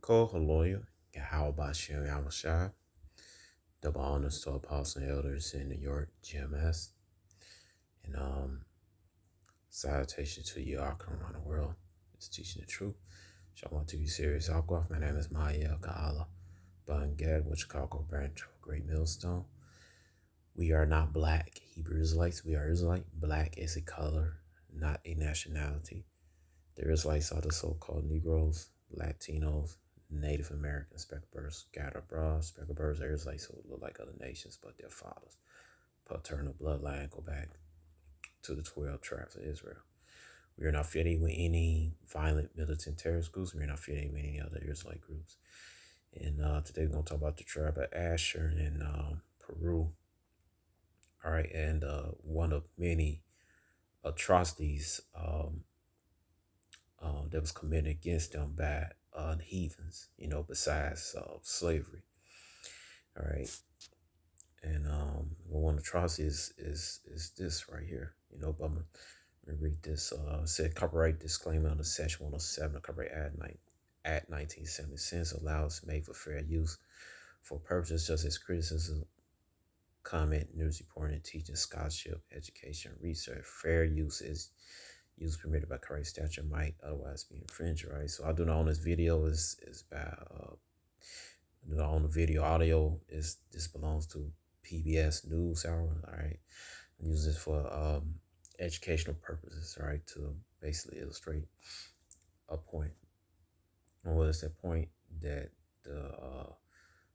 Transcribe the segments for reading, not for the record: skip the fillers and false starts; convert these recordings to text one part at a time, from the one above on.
Barako Haloya, Yahweh Shem Yahushua, double honors to apostles and elders in New York, GMS, and salutation to you all come around the world. It's teaching the truth. Shalom to you, serious Aqua. My name is Maya Kaala Bangad, with Chicago branch of Great Millstone. We are not black Hebrew Israelites. We are Israelite. Black is a color, not a nationality. The Israelites are the so-called Negroes, Latinos, Native Americans, speckled birds scattered abroad. Speckled birds are Israelites who look like other nations, but their fathers' paternal bloodline go back to the 12 tribes of Israel. We are not affiliated with any violent militant terrorist groups. We are not affiliated with any other Israelite groups. And today we're going to talk about the tribe of Asher in Peru. All right, and one of many atrocities that was committed against them by heathens, besides slavery. All right. And one atrocity is this right here, but I'm going to read this. It said copyright disclaimer under section 107 of Copyright Act 1976 allows made for fair use for purposes such as criticism, comment, news reporting, teaching, scholarship, education, research. Fair use is use permitted by correct statute might otherwise be infringed, right? So I do not own this video is by I do not own the video. Audio this belongs to PBS News Hour, all right? I use this for educational purposes, right? To basically illustrate a point. And what is that point? That the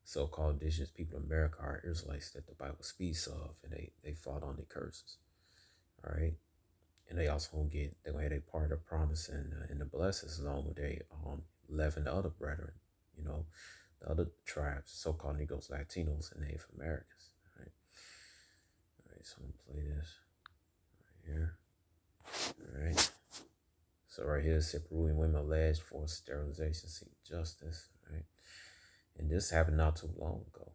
so-called indigenous people of America are Israelites that the Bible speaks of, and they fought on the curses, all right? And they also they're gonna have a part of the promise and the blessings along with they 11 other brethren, the other tribes, so-called Negroes, Latinos, and Native Americans. Right. All right, so I'm gonna play this right here. All right. So right here it said Peruvian women alleged for sterilization seek justice. Right. And this happened not too long ago,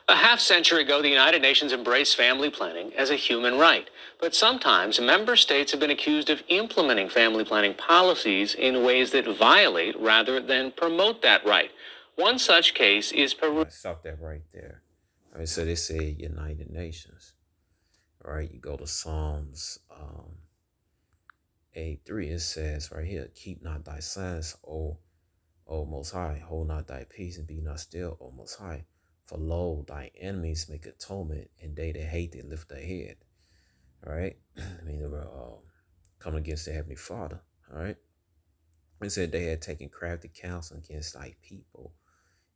A half-century ago, the United Nations embraced family planning as a human right. But sometimes member states have been accused of implementing family planning policies in ways that violate rather than promote that right. One such case is Peru. I stopped that right there. All right, so they say United Nations. All right, you go to Psalms 8:3. It says right here, keep not thy silence, O Most High. Hold not thy peace and be not still, O Most High. For lo, thy enemies make atonement, and they that hate thee lift their head. All right. I mean, they were coming against the Heavenly Father. All right. It said they had taken crafty counsel against thy people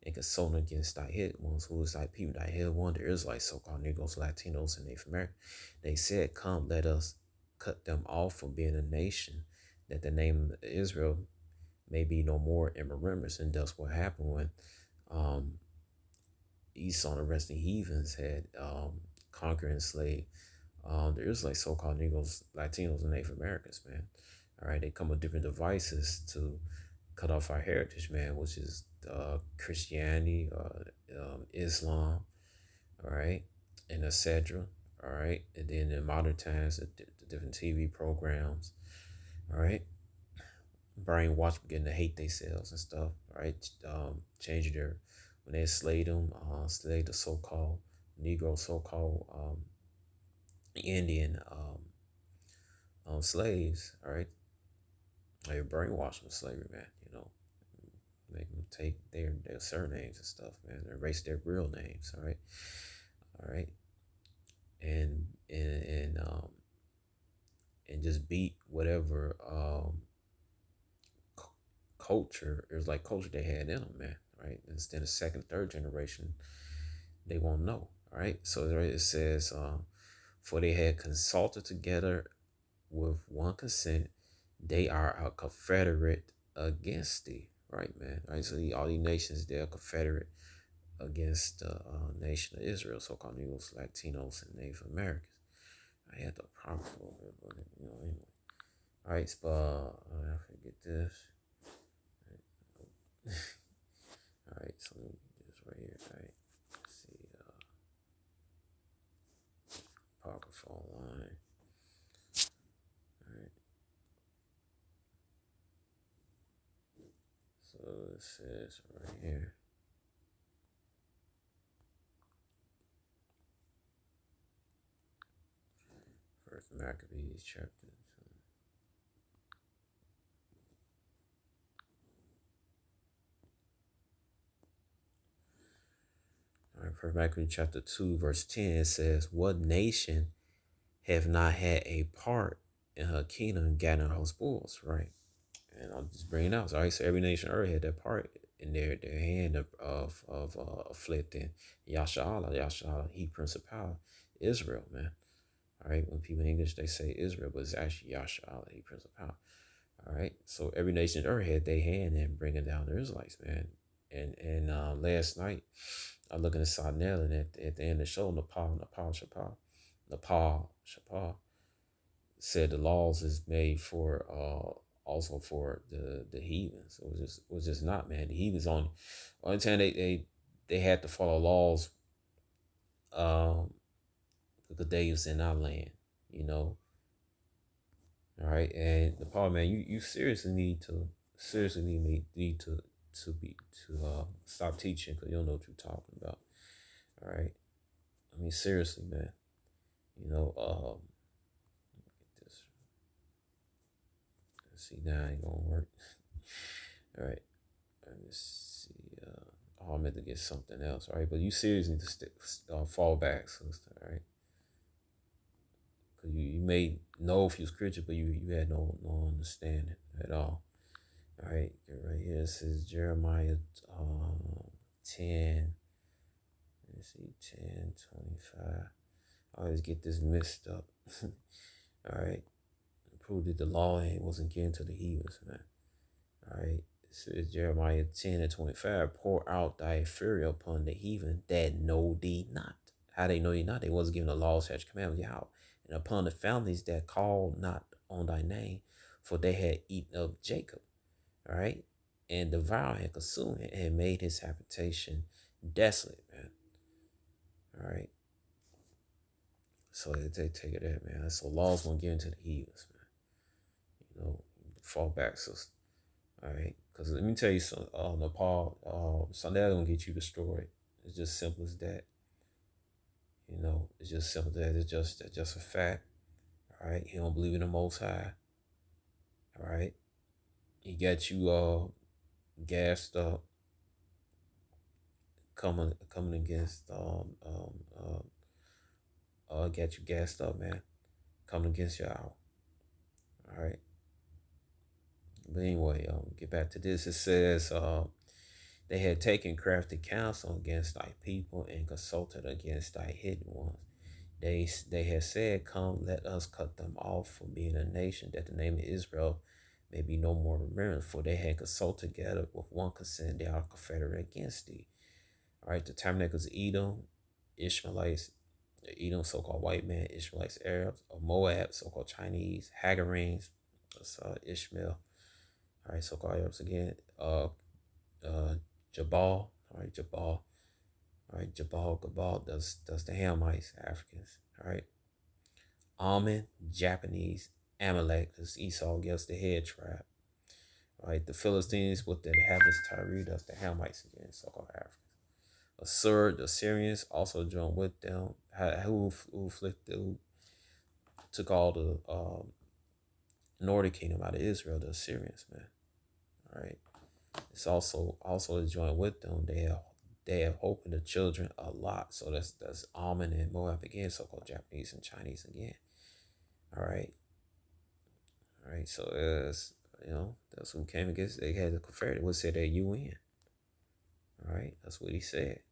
and consulting against thy hid ones, who is thy people, thy hid one, the Israelites, so-called Negroes, Latinos, and Native Americans. They said, come, let us cut them off from being a nation, that the name of Israel may be no more in remembrance. And that's what happened when Esau and the rest of the heathens had conquered and enslaved the Israelites, so-called Negroes, Latinos, and Native Americans, man. All right, they come with different devices to cut off our heritage, man, which is Christianity, Islam, all right, and etc. All right, and then in modern times, the different TV programs, all right, brainwash, beginning to hate themselves and stuff, all right, changing their, when they enslaved them, enslaved the so-called Negro, so-called Indian slaves, all right, they brainwashed with slavery, man, make them take their surnames and stuff, man, erase their real names, all right, and just beat whatever culture, it was like culture they had in them, man, right? Instead of second, third generation, they won't know, all right? So it says, for they had consulted together with one consent, they are a confederate against thee, right, man? Right, so all these nations, they're confederate against the nation of Israel, so-called Negroes, Latinos, and Native Americans. I had the problem for it, but anyway. All right, so I forget this. All right, so let me do this right here. All right, let's see, Apocrypha Online. All right. So it says right here. First Maccabees chapter 2. All right, First Maccabees chapter 2, verse 10, it says, "What nation have not had a part in her kingdom gathering her spoils?" Right? And I'll just bring it out. So I say every nation on earth had that part in their hand of afflicting Yasharahla. Yasharahla, he principal, Israel, man. All right, when people in English they say Israel, but it's actually Yasharahla, he principal. All right, so every nation on earth had their hand in bringing down the Israelites, man. And last night I was looking at Sarnell, and at the end of the show, Nepal Shapal said the laws is made for also for the heathens. It was just not, man. The heathens only time they had to follow laws because they was in our land, you know. All right, and the problem, man, you seriously need to stop teaching because you don't know what you're talking about. All right, I mean seriously, man. You know, get this. Let's see, now ain't gonna work. All right, let me see. I meant to get something else. All right, but you seriously need to fall back, sister. All right. Because you may know if you was Christian, but you had no understanding at all. All right, get right here. It says Jeremiah 10. Let's see, 10:25. I always get this mixed up. All right. Prove that the law wasn't given to the heathens, man. All right. It says Jeremiah 10:25. Pour out thy fury upon the heathen that know thee not. How they know thee not? They wasn't given the law, such commandments, Yahweh. And upon the families that called not on thy name, for they had eaten up Jacob, all right, and devoured and consumed it, and made his habitation desolate, man. All right. So they take it there, man. So laws won't get into the heathens, man. You know, fall back, sister. All right. Because let me tell you something, Nepal, Sunday gonna get you destroyed. It's just simple as that. You know, it's just simple that it's just a fact. All right, he don't believe in the Most High. All right, he got you gassed up, coming against got you gassed up, man, coming against y'all. All right, but anyway, get back to this. It says they had taken crafty counsel against thy people and consulted against thy hidden ones. They had said, "Come, let us cut them off from being a nation, that the name of Israel may be no more remembered." For they had consulted together with one consent, they are confederate against thee. All right, the tabernacles of Edom, Ishmaelites, Edom, so-called white man, Ishmaelites, Arabs, of Moab, so-called Chinese, Hagarenes, that's Ishmael. All right, so-called Arabs again, Jabal, all right, Jabal. All right, Jabal, Gabal, that's the Hamites, Africans. All right, Ammon, Japanese, Amalek, that's Esau against the head tribe. All right, the Philistines with the inhabitants Tyre, that's the Hamites again, so-called Africans. Assur, the Syrians also joined with them, who took all the northern kingdom out of Israel, the Assyrians, man. All right, it's also joined with them. They have hope in the children a lot. So that's Ammon and Moab again, so-called Japanese and Chinese again. All right. All right. So that's who came against. They had the Confederate. What said that you win? All right. That's what he said.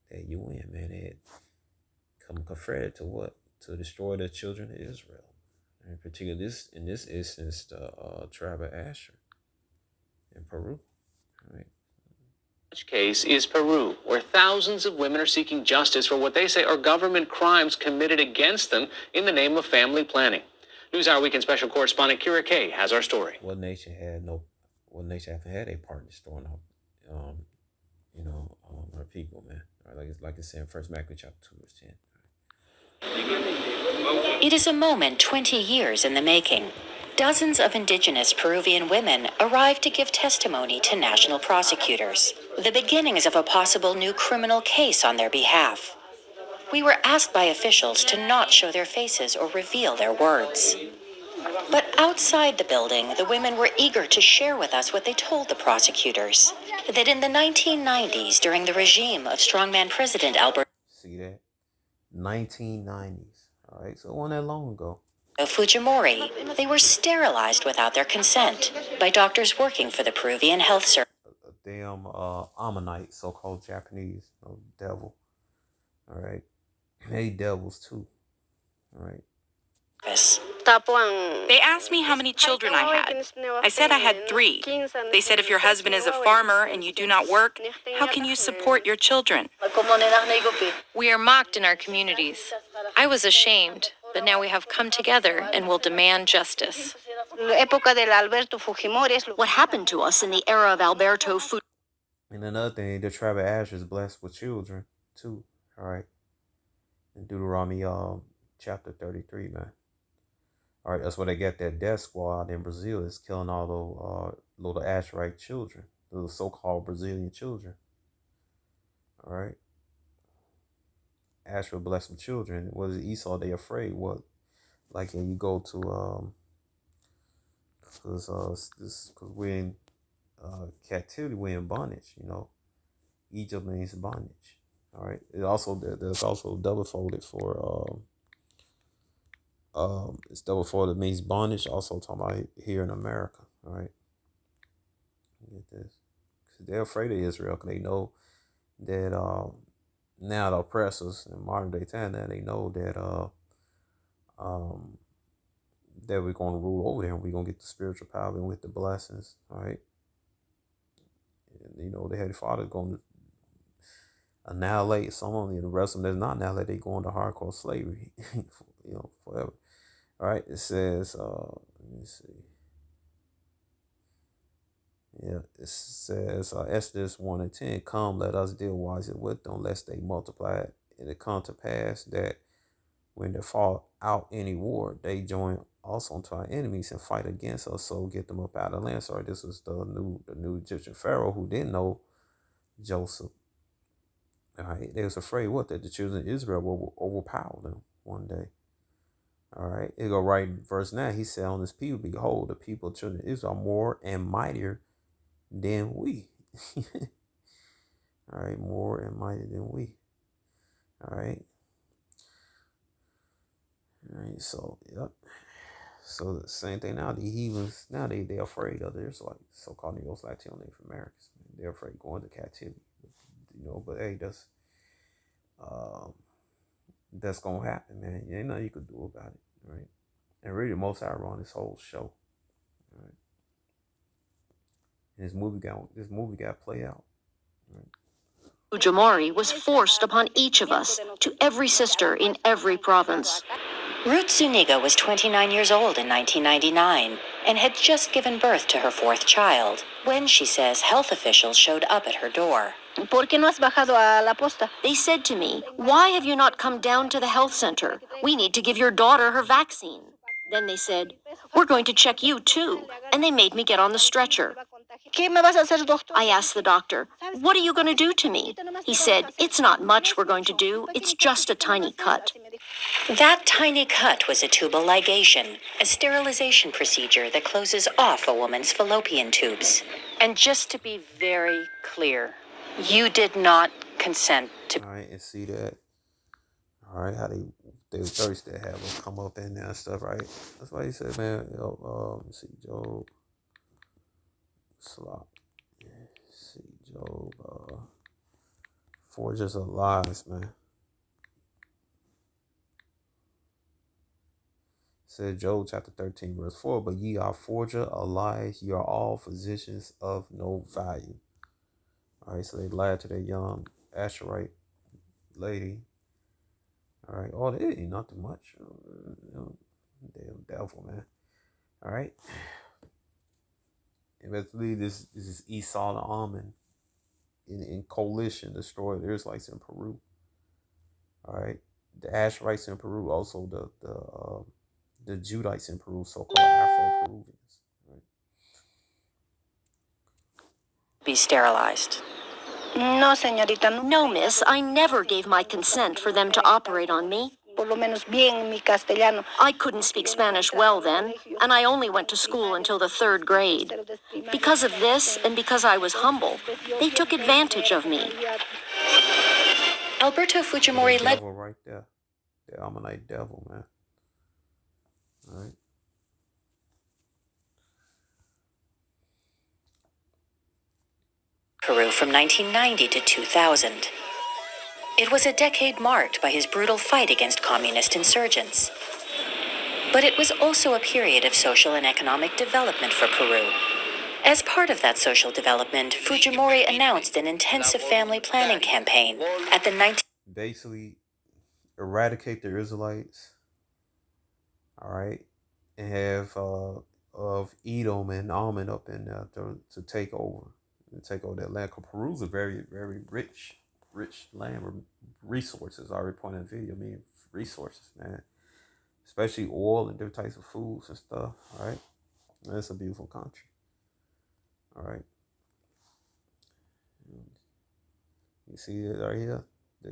That you win, man. They had come Confederate to what? To destroy the children of Israel. In particular, in this instance, the tribe of Asher in Peru. All right. Such case is Peru, where thousands of women are seeking justice for what they say are government crimes committed against them in the name of family planning. NewsHour Weekend Special Correspondent Kira Kay has our story. What nation haven't had a part in destroying our people, man? Like it's saying First Maccabees chapter 2 verse 10. It is a moment 20 years in the making. dozens of indigenous Peruvian women arrived to give testimony to national prosecutors, the beginnings of a possible new criminal case on their behalf. We were asked by officials to not show their faces or reveal their words. But outside the building, the women were eager to share with us what they told the prosecutors. That in the 1990s, during the regime of strongman President Alberto See that? 1990s. All right, so it wasn't that long ago. Fujimori, they were sterilized without their consent by doctors working for the Peruvian Health Service. A damn Ammonite, so-called Japanese devil. All right, they devils too. All right. They asked me how many children I had. I said I had 3. They said if your husband is a farmer and you do not work, how can you support your children? We are mocked in our communities. I was ashamed, but now we have come together and will demand justice. What happened to us in the era of Alberto Fujimori? And another thing, the tribe of Asher is blessed with children too. All right. In Deuteronomy chapter 33, man. All right, that's where they get that death squad in Brazil is killing all those little Asherite children, those so-called Brazilian children. All right. Asher blessed with children. What is Esau? They afraid. What? Like when you go to because we're in captivity, we're in bondage. You know, Egypt means bondage. All right. It also there's also double folded for it's double folded means bondage. Also talking about here in America. All right. Get this. Cause they're afraid of Israel because they know that now the oppressors in modern day time now they know that that we're going to rule over there and we're going to get the spiritual power and with the blessings. All right. And, you know, the Heavenly Father is going to annihilate some of them, and the rest of them that's not annihilate, they go into hardcore slavery, you know, forever. All right, it says, let me see. Yeah, it says, Exodus 1:10, come, let us deal wisely with them, lest they multiply. And it come to pass that when they fall out any war, they join also to our enemies and fight against us, so get them up out of the land. Sorry, this was the new Egyptian Pharaoh who didn't know Joseph. All right, they was afraid what? That the children of Israel will overpower them one day. All right, it go right in verse 9. He said on this people, behold, the people of children of Israel are more and mightier than we. All right, more and mightier than we. All right. All right, so, yep. So the same thing now, the heathens, now they're afraid of their so-called Negroes, Latino, Native Americans. They're afraid of going to captivity. You know, but hey, that's gonna happen, man. Ain't nothing you could do about it, right? And really, the most I run this whole show, right? And this movie got play out, right? Fujimori was forced upon each of us, to every sister in every province. Ruth Zuniga was 29 years old in 1999 and had just given birth to her 4th child when, she says, health officials showed up at her door. ¿Por qué no has bajado a la posta? They said to me, why have you not come down to the health center? We need to give your daughter her vaccine. Then they said, we're going to check you too. And they made me get on the stretcher. ¿Qué me vas a hacer, doctor? I asked the doctor, what are you going to do to me? He said, it's not much we're going to do. It's just a tiny cut. That tiny cut was a tubal ligation, a sterilization procedure that closes off a woman's fallopian tubes. And just to be very clear, you did not consent to. All right, and see that. All right, how they were thirsty to have them come up in there and stuff, right? That's why he said, man, let me see, Job. Slop. See, Job. Forgers of lies, man. Said Job chapter 13, verse 4, but ye are forger of lies, ye are all physicians of no value. All right, so they lied to that young Asherite lady. All right, oh, they ain't nothing much. Damn devil, man. All right. Eventually, this is Esau and Ammon in coalition destroyed the Israelites in Peru. All right, the Asherites in Peru, also the Judites in Peru, so-called Afro-Peruvians. Right? Be sterilized. No, señorita. No, miss. I never gave my consent for them to operate on me. Por lo menos bien mi castellano. I couldn't speak Spanish well then, and I only went to school until the 3rd grade. Because of this, and because I was humble, they took advantage of me. Alberto Fujimori led. Devil right there. The Ammonite devil, man. All right. Peru from 1990 to 2000. It was a decade marked by his brutal fight against communist insurgents. But it was also a period of social and economic development for Peru. As part of that social development, Fujimori announced an intensive family planning campaign at the Basically, eradicate the Israelites, all right, and have of Edom and Ammon up in there to take over that land. Because Peru's a very, very rich land with resources. I already pointed in the video. I mean, resources, man, especially oil and different types of foods and stuff. All right, and it's a beautiful country. All right, you see it right here. The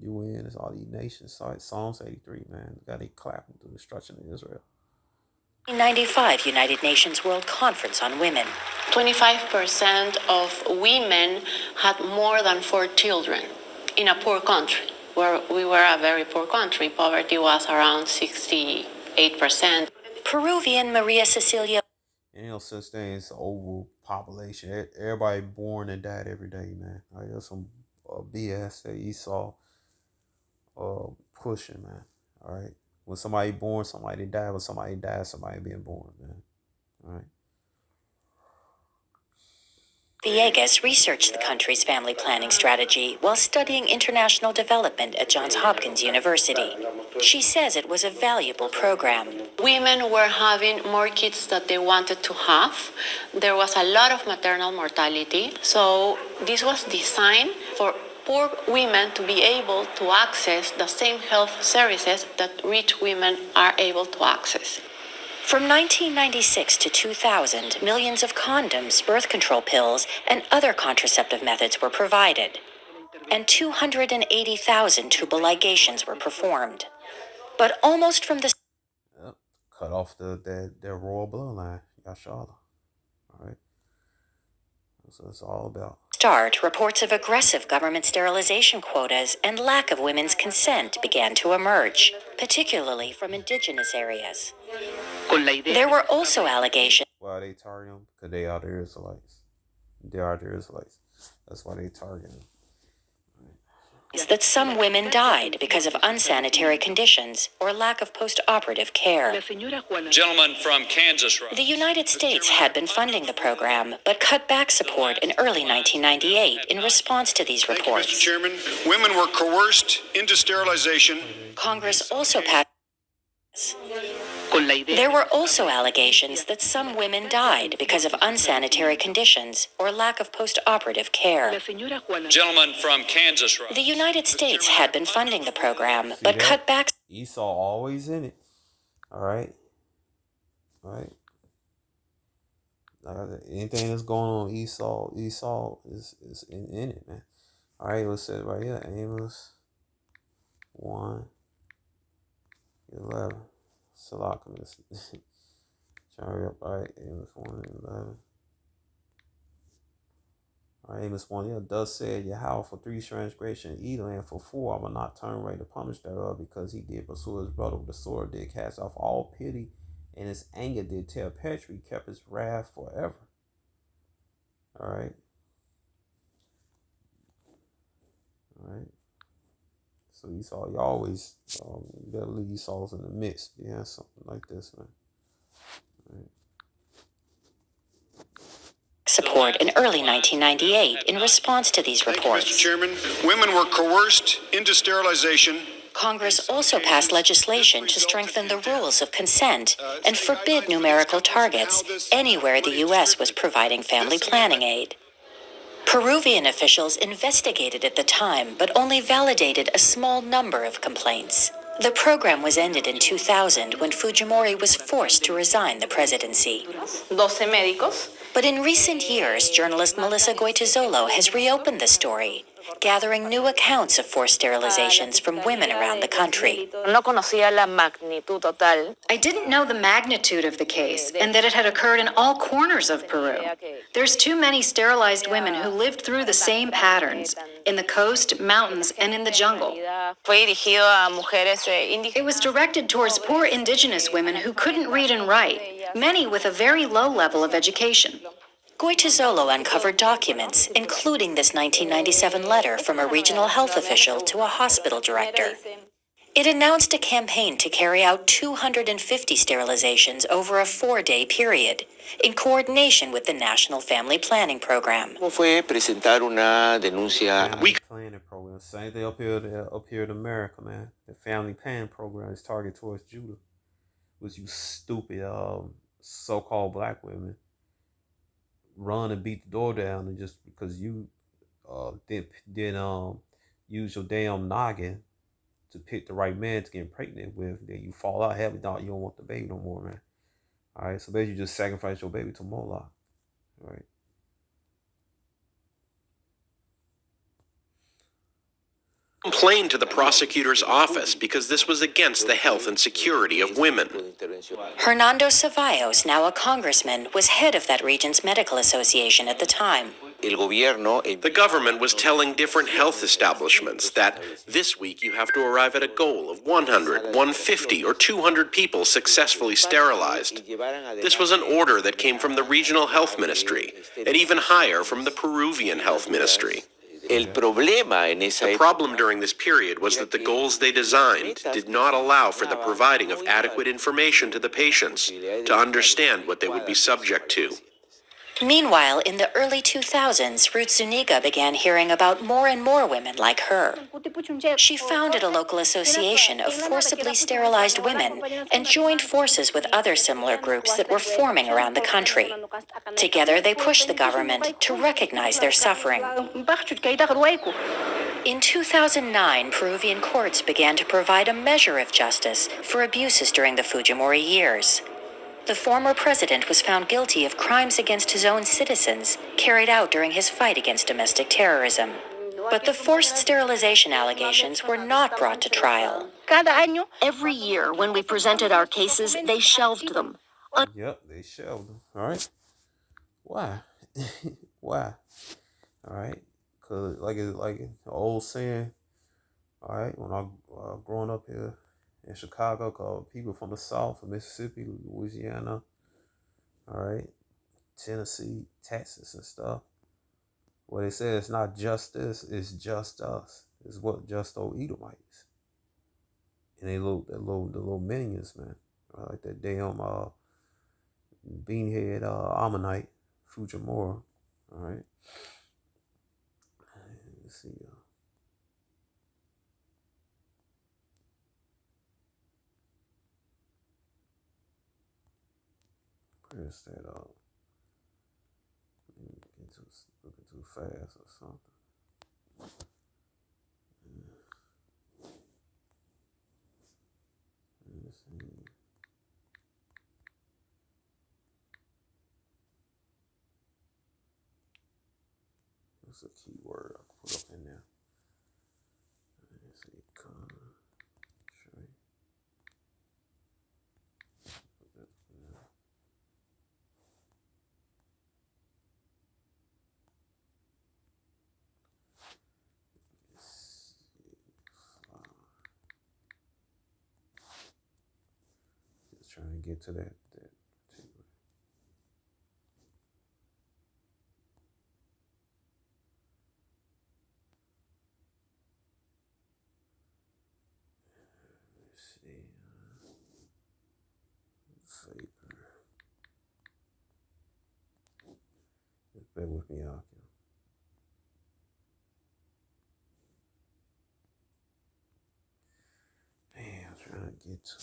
UN is all these nations. Psalms 83, man. Got they clapping through the destruction of Israel. 1995 United Nations World Conference on Women. 25% of women had more than 4 children in a poor country, where we were a very poor country. Poverty was around 68%. Peruvian Maria Cecilia. And such thing as overpopulation. Everybody born and died every day, man. Like, there's some BS that Esau pushing, man. All right. When somebody born, somebody died. When somebody dies, somebody being born, man. All right. Villegas researched the country's family planning strategy while studying international development at Johns Hopkins University. She says it was a valuable program. Women were having more kids than they wanted to have. There was a lot of maternal mortality. So this was designed for poor women to be able to access the same health services that rich women are able to access. From 1996 to 2000, millions of condoms, birth control pills, and other contraceptive methods were provided, and 280,000 tubal ligations were performed. But almost from the cut off their royal bloodline, Yashala. All right. That's what it's all about. start, reports of aggressive government sterilization quotas and lack of women's consent began to emerge, particularly from indigenous areas. There were also allegations. Why they target them? Because they are the Israelites. They are the Israelites. That's why they target them. That some women died because of unsanitary conditions or lack of post-operative care. Gentleman from Kansas. The United States had been funding the program, but cut back support in early 1998 in response to these reports. Mr. Chairman, women were coerced into sterilization. Congress also passed. There were also allegations that some women died because of unsanitary conditions or lack of post-operative care. Gentleman from Kansas. The United States had been funding the program, but cut back. Esau always in it. All right. Anything that's going on, Esau is in it, man. All right, let's say it right here. Amos 1:11. Salakas. Sorry up. All right, Amos 1:11. All right, Amos 1. Yeah, thus said Yahweh, for 3 transgressions, Edom, and for 4 I will not turn away the punishment thereof, because he did pursue his brother with the sword, did cast off all pity, and his anger did tear petury, kept his wrath forever. All right. So Esau, you always, you gotta leave Esau's in the midst. Yeah, something like this, man. Right. Support in early 1998 in response to these reports. Mr. Chairman, women were coerced into sterilization. Congress also passed legislation to strengthen the rules of consent and forbid numerical targets anywhere the U.S. was providing family planning aid. Peruvian officials investigated at the time, but only validated a small number of complaints. The program was ended in 2000 when Fujimori was forced to resign the presidency. 12 médicos. But in recent years, journalist Melissa Goitizolo has reopened the story, gathering new accounts of forced sterilizations from women around the country. No conocía la magnitud total. I didn't know the magnitude of the case and that it had occurred in all corners of Peru. There's too many sterilized women who lived through the same patterns, in the coast, mountains, and in the jungle. Fue dirigido a mujeres indígenas. It was directed towards poor indigenous women who couldn't read and write, many with a very low level of education. Goitizolo uncovered documents, including this 1997 letter from a regional health official to a hospital director. It announced a campaign to carry out 250 sterilizations over a 4-day period, in coordination with the National Family Planning Program. Fue presentar una denuncia. Family planning program. Same thing up here in America, man. The family planning program is targeted towards Judah, which you stupid so-called black women run and beat the door down, and just because you didn't use your damn noggin to pick the right man to get pregnant with, then you fall out heavy, dog. You don't want the baby no more, man. All right, so basically you just sacrifice your baby to Moloch. All right. Complained to the prosecutor's office because this was against the health and security of women. Hernando Ceballos, now a congressman, was head of that region's medical association at the time. The government was telling different health establishments that this week you have to arrive at a goal of 100, 150, or 200 people successfully sterilized. This was an order that came from the regional health ministry, and even higher from the Peruvian health ministry. The problem during this period was that the goals they designed did not allow for the providing of adequate information to the patients to understand what they would be subject to. Meanwhile, in the early 2000s, Ruth Zuniga began hearing about more and more women like her. She founded a local association of forcibly sterilized women and joined forces with other similar groups that were forming around the country. Together, they pushed the government to recognize their suffering. In 2009, Peruvian courts began to provide a measure of justice for abuses during the Fujimori years. The former president was found guilty of crimes against his own citizens carried out during his fight against domestic terrorism. But the forced sterilization allegations were not brought to trial. Every year, when we presented our cases, they shelved them. Yep, they shelved them. All right. Why? Why? All right. Cause like an old saying. All right. When I growing up here in Chicago, called people from the South, from Mississippi, Louisiana, all right, Tennessee, Texas, and stuff. What they say, it's not just this, it's just us. It's what just old Edomites. And the little minions, man. Like that damn beanhead Ammonite, Fujimori. All right. Let's see. Where's that? Looking too fast or something. Let's see. What's a key word I can put up in there? Let's see. Trying to get to that. Let's see. Vapor. Just bear with me out here. Man, I'm trying to get to.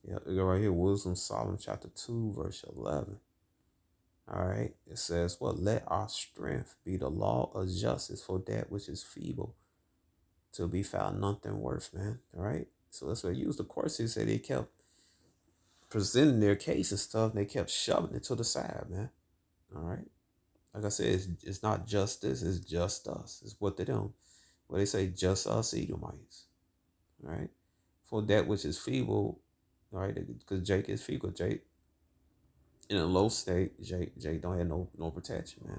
Yeah, we go right here, Wisdom Solomon chapter 2, verse 11. All right, it says, "What let our strength be the law of justice for that which is feeble, to be found nothing worth," man. All right, so that's what I used. Of course, they said they kept presenting their case and stuff, and they kept shoving it to the side, man. All right, like I said, it's not justice, it's just us. It's what they do. What they say, just us Edomites. All right, for that which is feeble, all right, because Jake is feeble. Jake in a low state, Jake don't have no protection, man.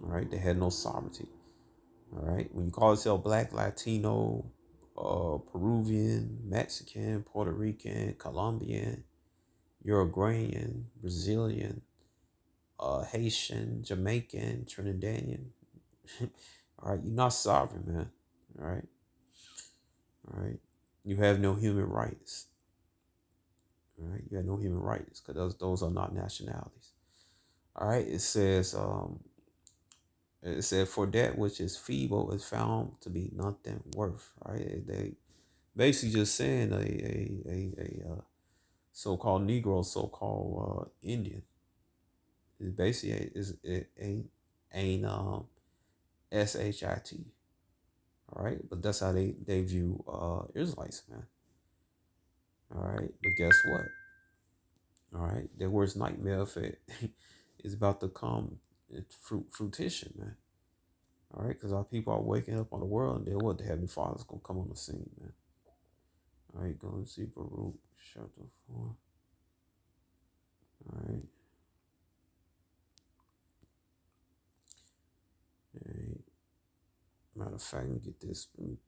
All right, they had no sovereignty. All right, when you call yourself Black, Latino, Peruvian, Mexican, Puerto Rican, Colombian, Uruguayan, Brazilian, Haitian, Jamaican, Trinidadian. All right, you're not sovereign, man. All right. You have no human rights. All right, you have no human rights because those are not nationalities. All right, it said, for that which is feeble is found to be nothing worth. Right, they basically just saying a so-called Negro, so-called Indian. It basically it ain't shit. All right, but that's how they view Israelites, man. All right, but guess what? All right, their worst nightmare if it is about to come fruition, man. All right, because our people are waking up on the world, and then what? The Heavenly Father's gonna come on the scene, man. All right, go and see Baruch chapter 4. All right. All right. Matter of fact, let me get this. Let me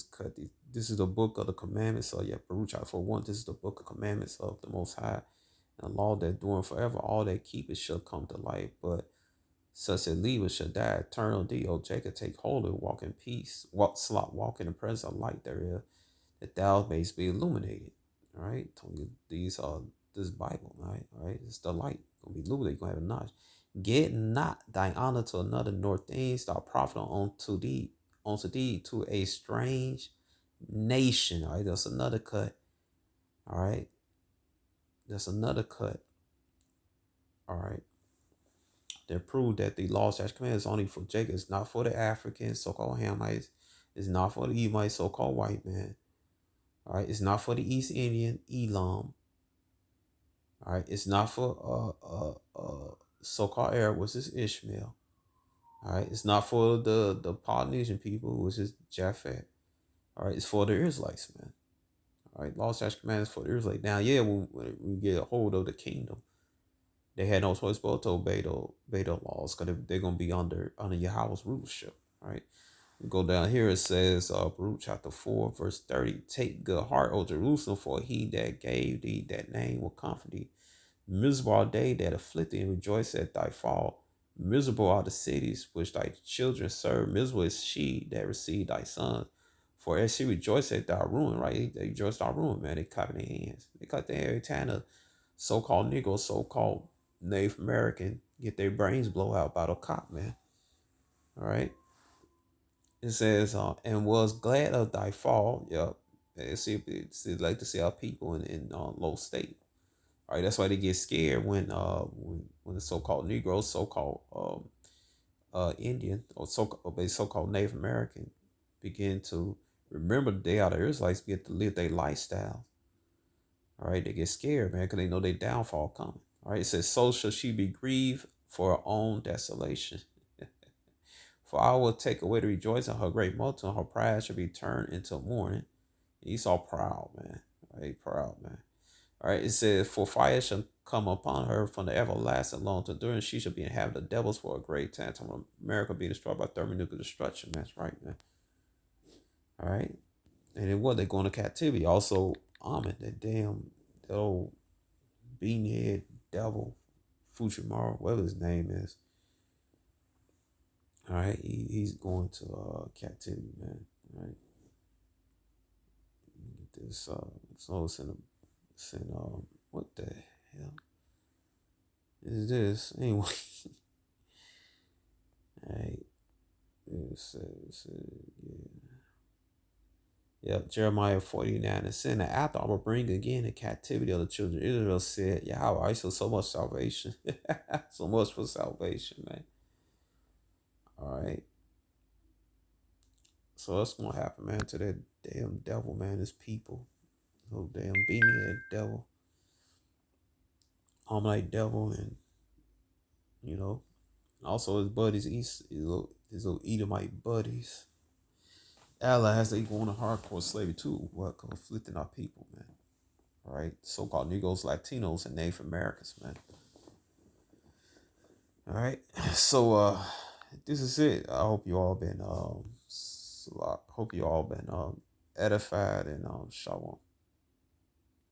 cut. This is the book of the commandments. So yeah, Baruch chapter 4:1. This is the book of commandments of the Most High, and the law that doing forever. All that keep it shall come to light, but such that leave shall die. Eternal thee, O Jacob, take hold of, walk in peace, walk in the presence of light thereof, that thou mayst be illuminated. All right, these are this Bible, right? All right, it's the light gonna be illuminated. You're gonna have a knowledge. Get not thine honor to another, nor things thou profit unto thee to a strange nation. All right, that's another cut. All right, that's another cut. All right. That proved that the law, statutes, commandments is only for Jacob. It's not for the Africans, so-called Hamites. It's not for the Edomites, so-called white man. All right. It's not for the East Indian, Elam. All right. It's not for so-called Arab, which is Ishmael. All right. It's not for the Polynesian people, which is Japhet. All right. It's for the Israelites, man. All right. Law, statutes, commandments for the Israelites. Now, yeah, when we get a hold of the kingdom, they had no choice but to obey the laws because they're going to be under Yahweh's rulership. Right? We go down here. It says, Baruch chapter 4, verse 30. Take good heart, O Jerusalem, for he that gave thee that name will comfort thee. Miserable are they that afflict thee and rejoice at thy fall. Miserable are the cities which thy children serve. Miserable is she that received thy sons. For as she rejoiced at thy ruin, right? They rejoiced at thy ruin, man. They cut their hands. They cut their every time of so-called Negroes, so-called Native American get their brains blown out by the cop, man. All right. It says, and was glad of thy fall. Yep. It's like to see our people in low state. All right. That's why they get scared when the so-called Negroes, so-called Indian, or so-called Native American begin to remember the day out of Israelites, get to live their lifestyle. All right. They get scared, man, because they know their downfall coming. All right, it says, so shall she be grieved for her own desolation. For I will take away the rejoicing of her great multitude, and her pride shall be turned into mourning. Esau proud, man. All right, proud, man. All right, it says, for fire shall come upon her from the everlasting long to endure, and she shall be inhabited of devils for a great time. America be destroyed by thermonuclear destruction. That's right, man. All right. And then what? They go into captivity. Also, Amen, that old beanhead devil, Fuchimaro, whatever his name is. All right, he's going to captivity, man. All right, get this. So it's in what the hell is this anyway? All right, it says Yep, Jeremiah 49 and sin. After I will bring again the captivity of the children of Israel, said Yahweh. So much salvation. So much for salvation, man. All right. So that's gonna happen, man, to that damn devil, man, his people. No damn beanie-head devil. Like devil, and also his buddies, his little Edomite buddies. Allies, they go on a hardcore slavery too, what conflicting our people, man. All right, so-called Negroes, Latinos, and Native Americans, man. All right, so this is it. I hope you all been edified, and shalom.